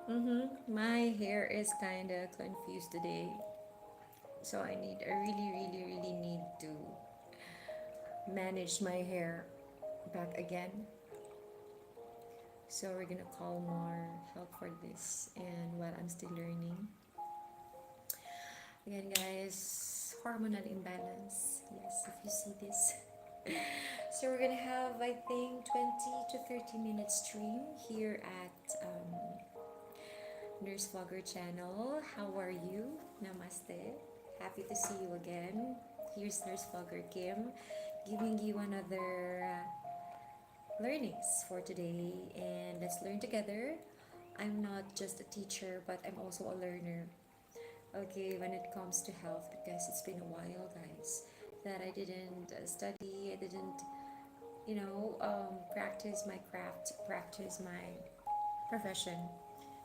My hair is kind of confused today. So I really, really, really need to manage my hair back again. So we're gonna call more help for this. And while I'm still learning, again, guys, hormonal imbalance. Yes, if you see this. So we're gonna have, I think, 20 to 30 minutes stream here at Nurse Vlogger channel. How are you? Namaste. Happy to see you again. Here's Nurse Vlogger Kim giving you another learnings for today, and let's learn together. I'm not just a teacher, but I'm also a learner. Okay, when it comes to health, because it's been a while, guys, that I didn't study, I didn't, practice my craft, practice my profession.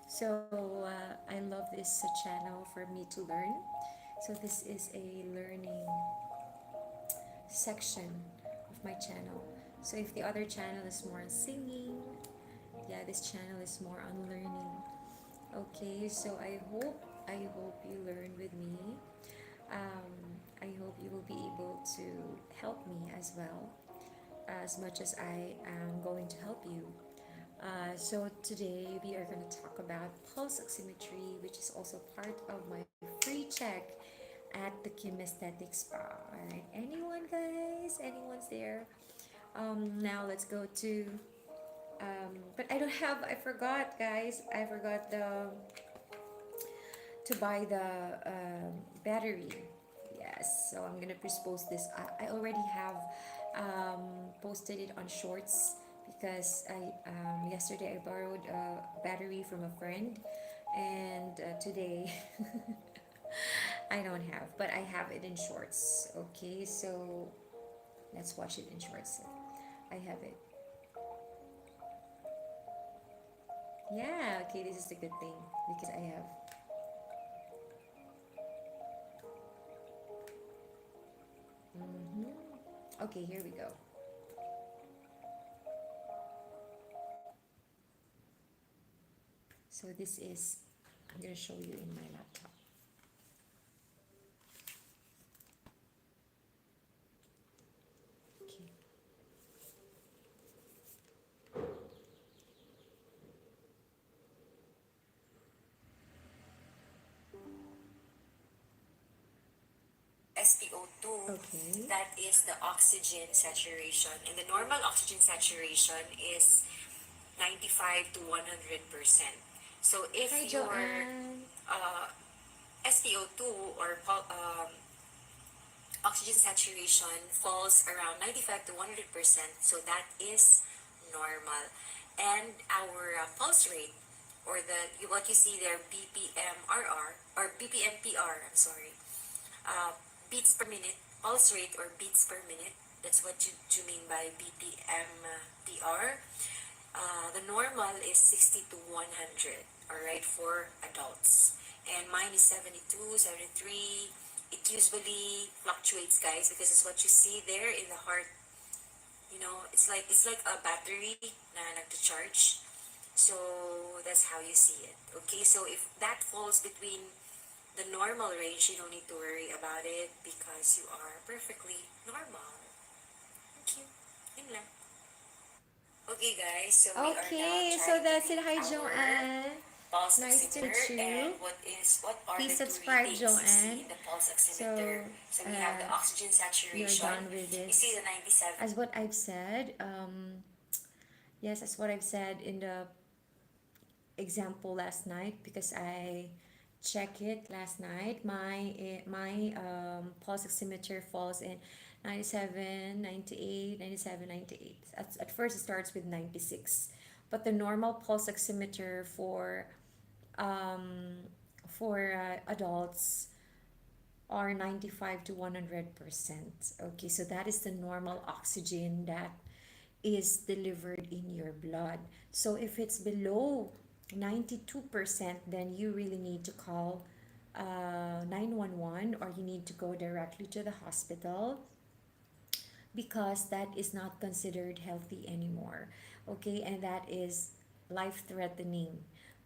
So I love this channel for me to learn. So this is a learning section of my channel. So if the other channel is more on singing, yeah, this channel is more on learning. Okay, so I hope you learn with me. I hope you will be able to help me as well, as much as I am going to help you. So today we are going to talk about pulse oximetry, which is also part of my free check at the Kinesthetic Spa. All right, anyone, guys? Anyone's there? Now let's go to. But I don't have. I forgot, guys. I forgot to buy the battery. Yes, so I'm gonna post this. I already have posted it on shorts because I yesterday I borrowed a battery from a friend, and today I don't have, but I have it in shorts. Okay, so let's watch it in shorts. I have it. Yeah, okay, this is the good thing because I have. hmm Okay, here we go. So this is, I'm gonna show you in my laptop. Okay. SpO2, Okay. that is the oxygen saturation. And the normal oxygen saturation is 95 to 100%. So if Hi, your Joanne. uh, SpO2 or oxygen saturation falls around 95 to 100%, so that is normal. And our pulse rate, or the what you see there, BPMRR or BPMPR, I'm sorry, uh, beats per minute, pulse rate or beats per minute. That's what you mean by BPMPR. The normal is 60 to 100, all right, for adults. And mine is 72, 73. It usually fluctuates, guys, because it's what you see there in the heart. It's like a battery na nagto-charge. So that's how you see it. Okay, so if that falls between the normal range, you don't need to worry about it because you are perfectly normal. Thank you. Yun lang. Okay, guys, so we are now Okay, so trying to that's it. read Hi, our Joanne. pulse Nice to oximeter, meet and you. what are Please the two subscribe, readings you see Joanne. in the pulse oximeter? So, So we have the uh, oxygen we are saturation. done with You see this. the 97. As what I've said, yes, as what I've said in the example last night, because I check it last night. My pulse oximeter falls in 97, 98, 97, 98. At first it starts with 96, but the normal pulse oximeter um, for adults are 95 to 100%. Okay, so that is the normal oxygen that is delivered in your blood. So if it's below 92%, then you really need to call 911, or you need to go directly to the hospital because that is not considered healthy anymore. Okay, and that is life threatening.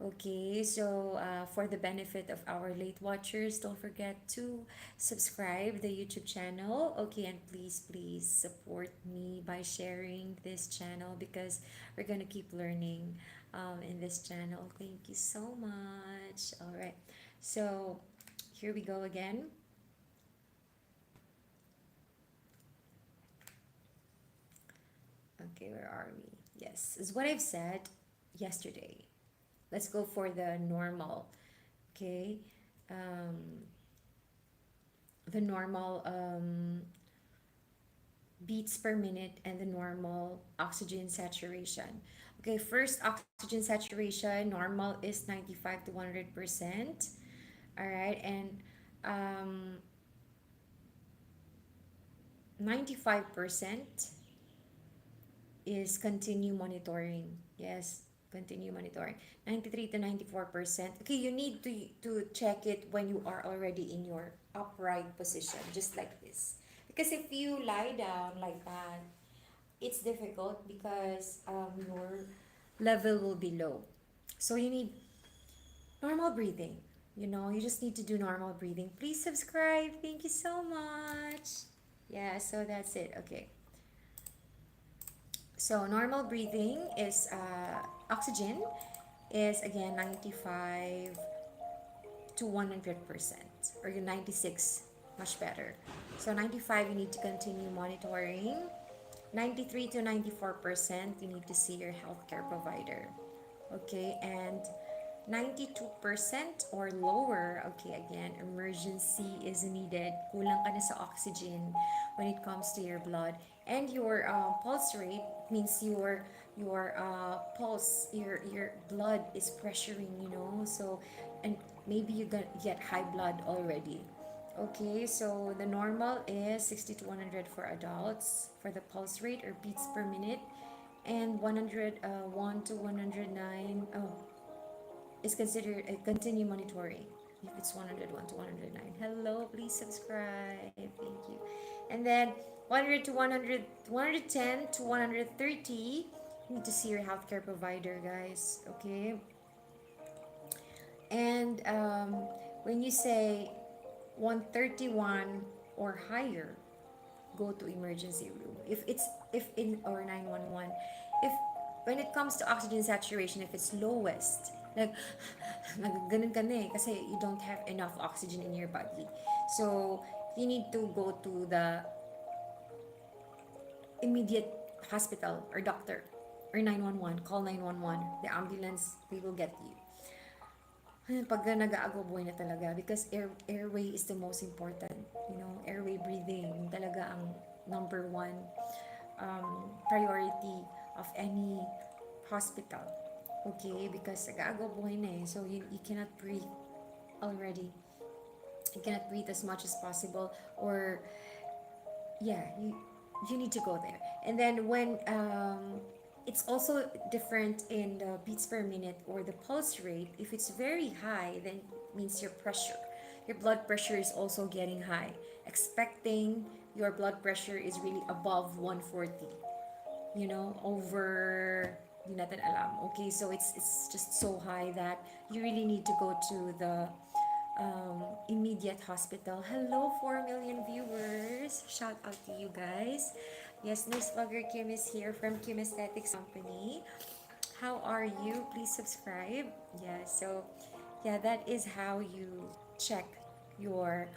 Okay, so for the benefit of our late watchers, don't forget to subscribe the YouTube channel. Okay, and please support me by sharing this channel because we're gonna keep learning in this channel. Thank you so much. All right, so here we go again. Okay, where are we? Yes, is what I've said yesterday. Let's go for the normal. Okay. Um, the normal beats per minute and the normal oxygen saturation. Okay, first oxygen saturation normal is 95 to 100%. All right, and um, 95% is continue monitoring. Yes, continue monitoring. 93 to 94%. Okay, you need to check it when you are already in your upright position, just like this. Because if you lie down like that, it's difficult because your level will be low. So you need normal breathing. You just need to do normal breathing. Please subscribe. Thank you so much. Yeah, so that's it. Okay. So normal breathing is oxygen is again 95 to 100% or 96, much better. So 95 you need to continue monitoring. 93 to 94% you need to see your healthcare provider. Okay, and 92% or lower, okay, again, emergency is needed. Kulang ka na sa oxygen when it comes to your blood. And your pulse rate means your pulse, your blood is pressuring. So, and maybe you get high blood already. Okay, so the normal is 60 to 100 for adults for the pulse rate or beats per minute, and 101 to 109 is considered a continue monitoring if it's 101 to 109. Hello, please subscribe. Thank you. And then 100 to 100, 110 to 130, you need to see your healthcare provider, guys. Okay. And when you say 131 or higher, go to emergency room. If in or 911, if when it comes to oxygen saturation, if it's lowest, like ganun ka na kasi you don't have enough oxygen in your body. So you need to go to the immediate hospital or doctor or 911. Call 911. The ambulance, they will get you. Pag nag-aago buhay na talaga because airway is the most important. Airway breathing yung talaga ang number one priority of any hospital. Okay, because nag-aago buhay na so you cannot breathe already. You cannot breathe as much as possible, or yeah, you need to go there. And then when it's also different in the beats per minute or the pulse rate. If it's very high, then it means your blood pressure is also getting high, expecting your blood pressure is really above 140, over, di natin alam. Okay, so it's just so high that you really need to go to the immediate hospital. Hello, 4 million viewers. Shout out to you guys. Yes, Nurse Vlogger Kim is here from Kim Aesthetics Company. How are you? Please subscribe. Yeah, so yeah, that is how you check your.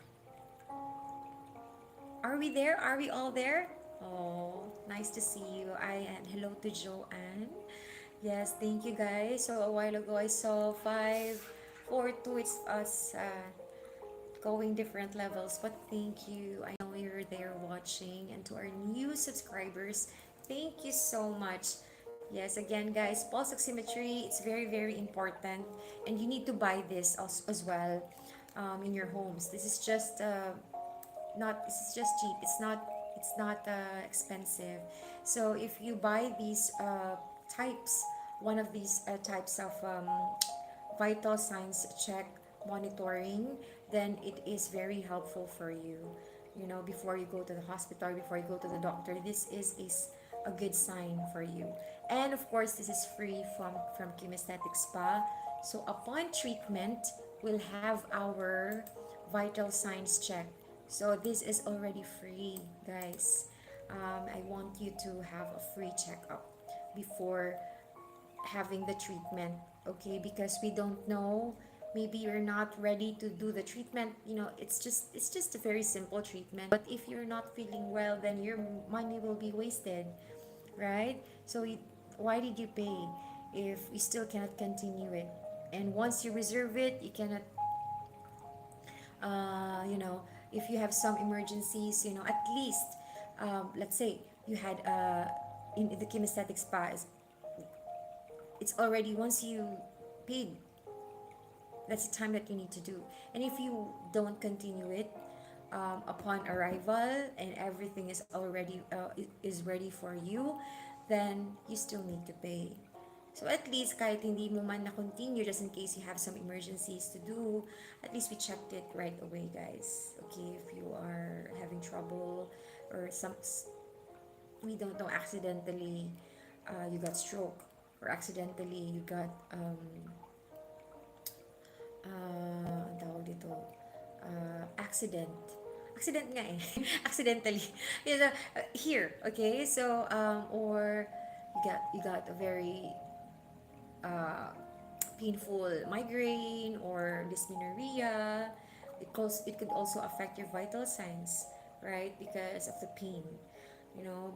Are we there? Are we all there? Oh, nice to see you. And hello to Joanne. Yes, thank you guys. So a while ago I saw 542. It's us going different levels, but thank you. I know you're there watching, and to our new subscribers, thank you so much. Yes, again, guys, pulse oximetry, it's very important, and you need to buy this as well in your homes. This is just not this is just cheap. It's not expensive. So if you buy these types, one of these types of vital signs check monitoring, then it is very helpful for you. Before you go to the hospital, before you go to the doctor, this is a good sign for you. And of course, this is free from Kim Aesthetic Spa. So upon treatment, we'll have our vital signs checked. So this is already free, guys. I want you to have a free checkup before having the treatment, okay? Because we don't know, maybe you're not ready to do the treatment. It's just a very simple treatment, but if you're not feeling well, then your money will be wasted, right? So why did you pay if you still cannot continue it? And once you reserve it, you cannot, if you have some emergencies, at least, let's say you had in the kinesthetic spa, it's already, once you paid, that's the time that you need to do. And if you don't continue it, upon arrival and everything is already is ready for you, then you still need to pay. So at least kahit hindi mo man na-continue, just in case you have some emergencies to do, at least we checked it right away, guys. Okay, if you are having trouble or we don't know, accidentally you got stroke, or accidentally you got ang tawag dito, accident. Accident nga eh. Accidentally. Here, okay? So, or you got a very uh, painful migraine or dysmenorrhea. It could also affect your vital signs, right? Because of the pain,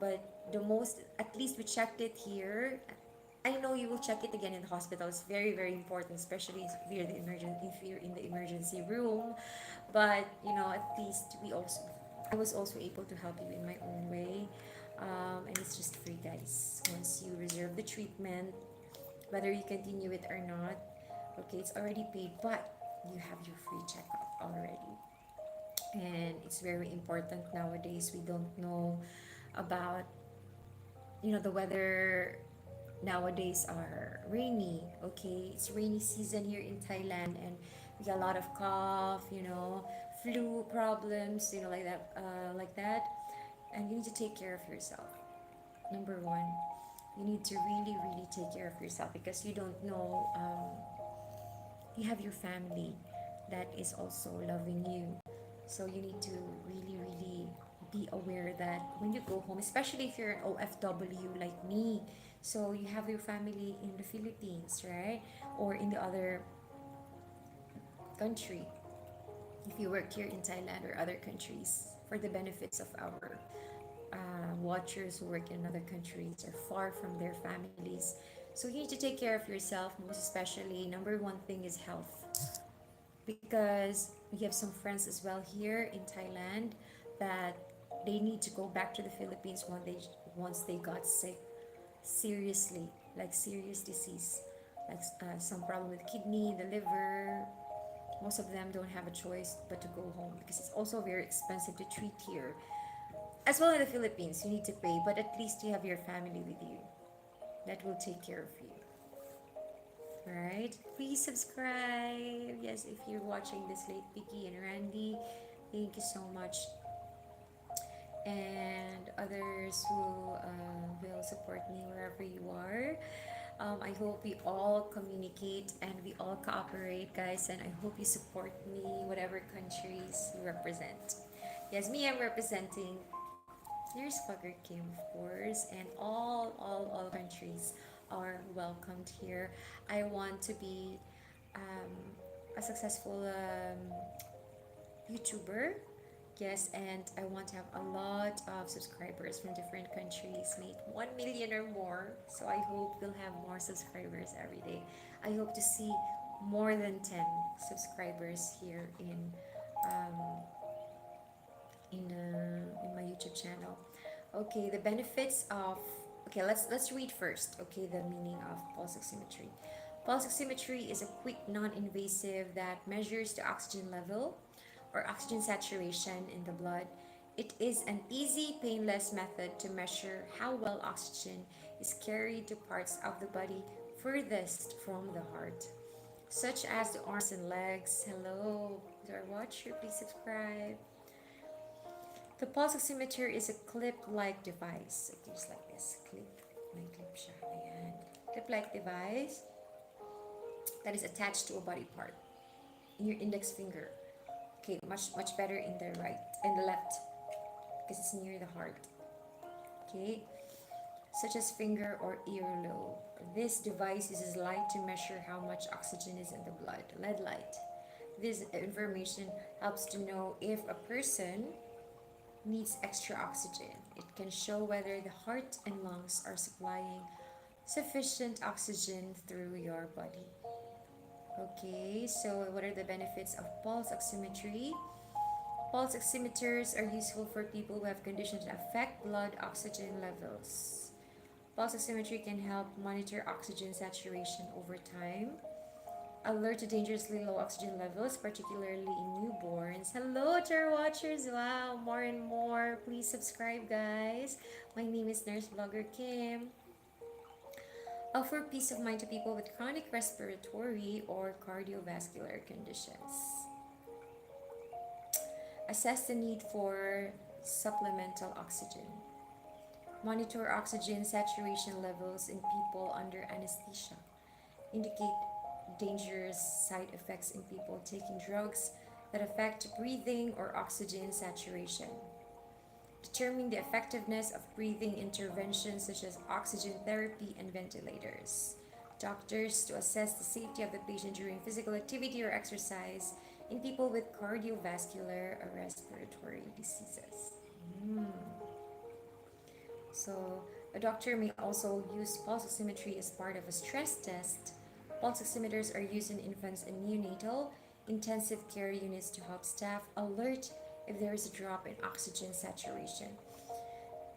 But the most, at least we checked it here. I know you will check it again in the hospital. It's very, very important, especially if you're in the emergency room. But at least I was also able to help you in my own way, and it's just free, guys. Once you reserve the treatment, whether you continue it or not, okay, it's already paid, but you have your free checkup already. And it's very important nowadays. We don't know about, the weather nowadays are rainy. Okay, it's rainy season here in Thailand, and we got a lot of cough, flu problems, like that. And you need to take care of yourself. Number one, you need to really, really take care of yourself, because you don't know, you have your family that is also loving you. So you need to really, really be aware that when you go home, especially if you're an OFW like me, so you have your family in the Philippines, right? Or in the other country. If you work here in Thailand or other countries, for the benefits of our watchers who work in other countries or far from their families. So you need to take care of yourself, most especially. Number one thing is health, because we have some friends as well here in Thailand that they need to go back to the Philippines once they got sick, seriously, like serious disease, like some problem with kidney, the liver. Most of them don't have a choice but to go home, because it's also very expensive to treat here. As well in the Philippines, you need to pay, but at least you have your family with you that will take care of you. Right? Please subscribe. Yes, if you're watching this late, Vicky and Randy, thank you so much. And others who will support me wherever you are. I hope we all communicate and we all cooperate, guys. And I hope you support me, whatever countries you represent. Yes, me, I'm representing. There's Fugger Kim, of course, and all countries are welcomed here. I want to be um, a successful YouTuber. Yes, and I want to have a lot of subscribers from different countries, made 1 million or more. So I hope we'll have more subscribers every day. I hope to see more than 10 subscribers here um, in my YouTube channel. Okay, the benefits of, okay, let's read first. Okay, the meaning of pulse oximetry. Pulse oximetry is a quick, non-invasive that measures the oxygen level or oxygen saturation in the blood. It is an easy, painless method to measure how well oxygen is carried to parts of the body furthest from the heart, such as the arms and legs. Hello, to our watcher, please subscribe. The pulse oximeter is a clip-like device. Okay, just like this. Clip. May clip siya. Ayan. Clip-like device that is attached to a body part in your index finger. Okay, much better in the right and the left because it's near the heart. Okay, such as finger or earlobe. This device uses light to measure how much oxygen is in the blood, lead light. This information helps to know if a person needs extra oxygen. It can show whether the heart and lungs are supplying sufficient oxygen through your body. Okay, so what are the benefits of pulse oximetry? Pulse oximeters are useful for people who have conditions that affect blood oxygen levels. Pulse oximetry can help monitor oxygen saturation over time, alert to dangerously low oxygen levels, particularly in newborns. Hello to our watchers! Wow, more and more. Please subscribe, guys. My name is Nurse Vlogger Kim. Offer peace of mind to people with chronic respiratory or cardiovascular conditions. Assess the need for supplemental oxygen. Monitor oxygen saturation levels in people under anesthesia. Indicate dangerous side effects in people taking drugs that affect breathing or oxygen saturation. Determine the effectiveness of breathing interventions such as oxygen therapy and ventilators. Doctors to assess the safety of the patient during physical activity or exercise in people with cardiovascular or respiratory diseases. So, a doctor may also use pulse oximetry as part of a stress test. Pulse oximeters are used in infants and neonatal intensive care units to help staff alert if there is a drop in oxygen saturation.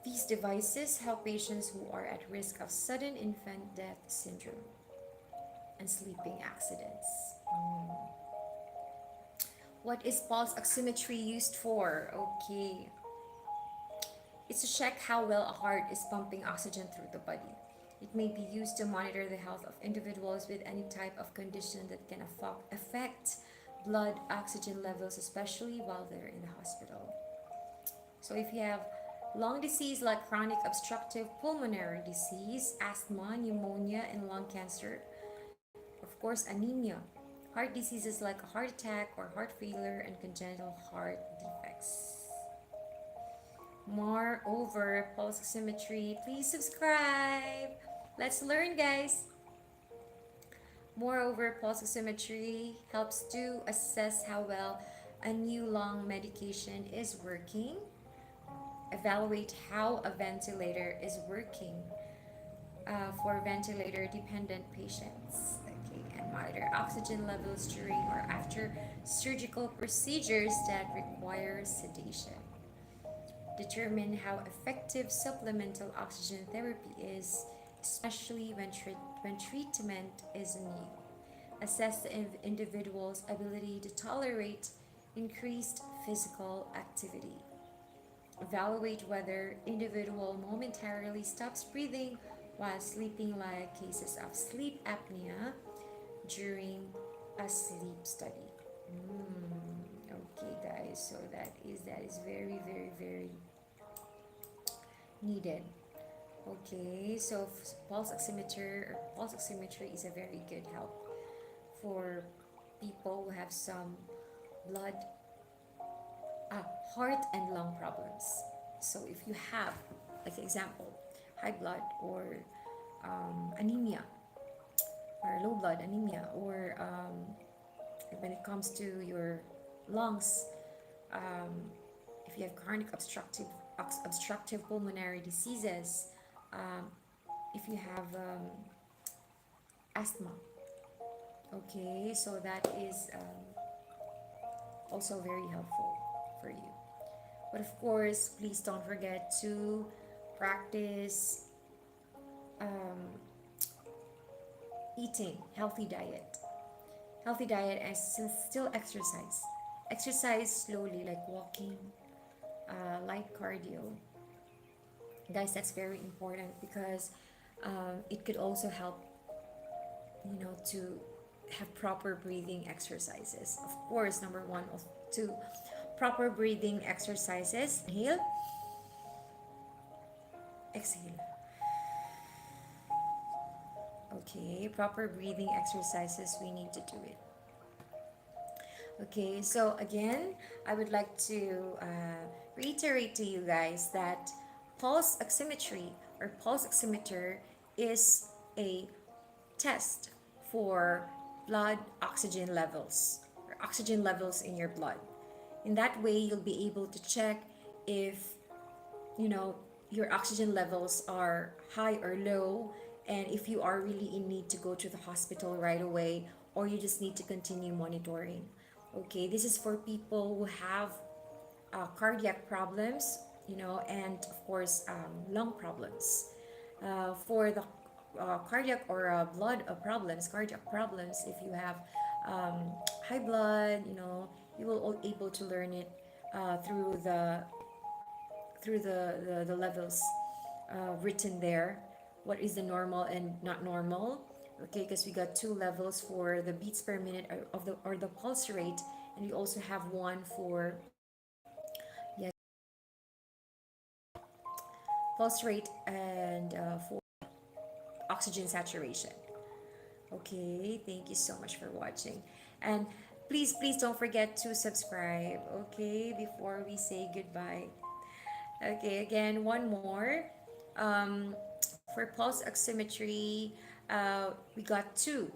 These devices help patients who are at risk of sudden infant death syndrome and sleeping accidents. What is pulse oximetry used for? Okay, it's to check how well a heart is pumping oxygen through the body. It may be used to monitor the health of individuals with any type of condition that can affect blood oxygen levels, especially while they're in the hospital. So if you have lung disease like chronic obstructive pulmonary disease, asthma, pneumonia, and lung cancer, of course, anemia, heart diseases like a heart attack or heart failure, and congenital heart defects. Moreover, pulse oximetry, please subscribe. Let's learn, guys. Moreover, pulse oximetry helps to assess how well a new lung medication is working, evaluate how a ventilator is working for ventilator dependent patients, okay, and monitor oxygen levels during or after surgical procedures that require sedation. Determine how effective supplemental oxygen therapy is, especially when treatment is new. Assess the individual's ability to tolerate increased physical activity. Evaluate whether individual momentarily stops breathing while sleeping, like cases of sleep apnea during a sleep study. Okay, guys, so that is very needed. Okay, so pulse oximetry is a very good help for people who have some blood, heart and lung problems. So if you have, like example, high blood or anemia or low blood anemia, or when it comes to your lungs, um, if you have chronic obstructive pulmonary diseases, um, if you have asthma, okay, so that is also very helpful for you. But of course, please don't forget to practice um, eating healthy diet and still exercise slowly, like walking, light cardio. Guys, that's very important because it could also help, to have proper breathing exercises. Of course, number one of two, proper breathing exercises. Inhale, exhale. Okay, proper breathing exercises, we need to do it. Okay, so again, I would like to reiterate to you guys that pulse oximetry or pulse oximeter is a test for blood oxygen levels or oxygen levels in your blood. In that way, you'll be able to check if you know your oxygen levels are high or low, and if you are really in need to go to the hospital right away, or you just need to continue monitoring. Okay, this is for people who have cardiac problems, and of course lung problems. For the cardiac or blood problems, cardiac problems, if you have high blood, you will able to learn it through the levels written there. What is the normal and not normal? Okay, because we got two levels for the beats per minute or the pulse rate, and we also have one for yes pulse rate and for oxygen saturation. Okay, thank you so much for watching, and please don't forget to subscribe. Okay, before we say goodbye. Okay, again, one more. Um, for pulse oximetry, we got two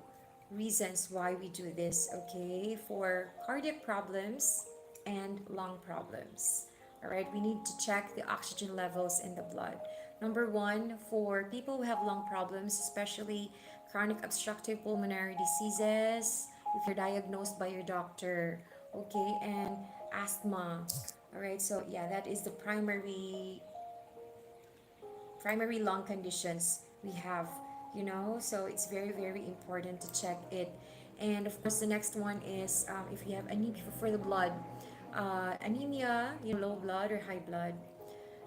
reasons why we do this, okay? For cardiac problems and lung problems. All right, we need to check the oxygen levels in the blood. Number one, for people who have lung problems, especially chronic obstructive pulmonary diseases, if you're diagnosed by your doctor, okay, and asthma. All right, so yeah, that is the primary lung conditions we have, so it's very important to check it. And of course, the next one is if you have anemia for the blood, anemia, low blood or high blood.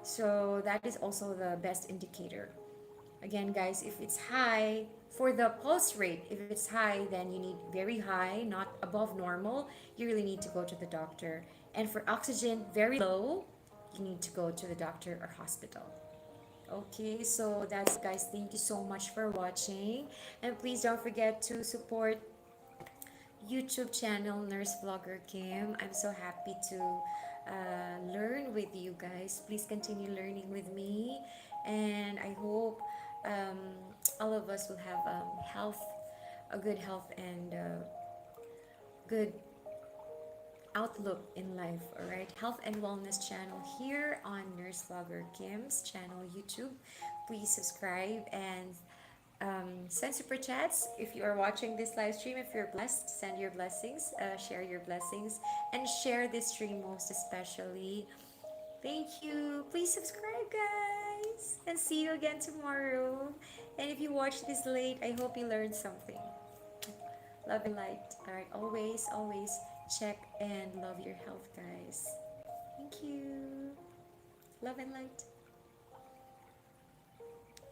So that is also the best indicator. Again, guys, if it's high, for the pulse rate, if it's high, then you need very high, not above normal. You really need to go to the doctor. And for oxygen, very low, you need to go to the doctor or hospital. Okay, so that's guys. Thank you so much for watching, and please don't forget to support YouTube channel Nurse Vlogger Kim. I'm so happy to learn with you guys. Please continue learning with me, and I hope um, all of us will have a good health and good outlook in life. All right, health and wellness channel here on Nurse Vlogger Kim's channel YouTube. Please subscribe and send super chats if you are watching this live stream. If you're blessed, send your blessings, share your blessings, and share this stream most especially. Thank you. Please subscribe, guys, and see you again tomorrow. And if you watch this late, I hope you learned something. Love and light. All right, always check and love your health, guys. Thank you. Love and light.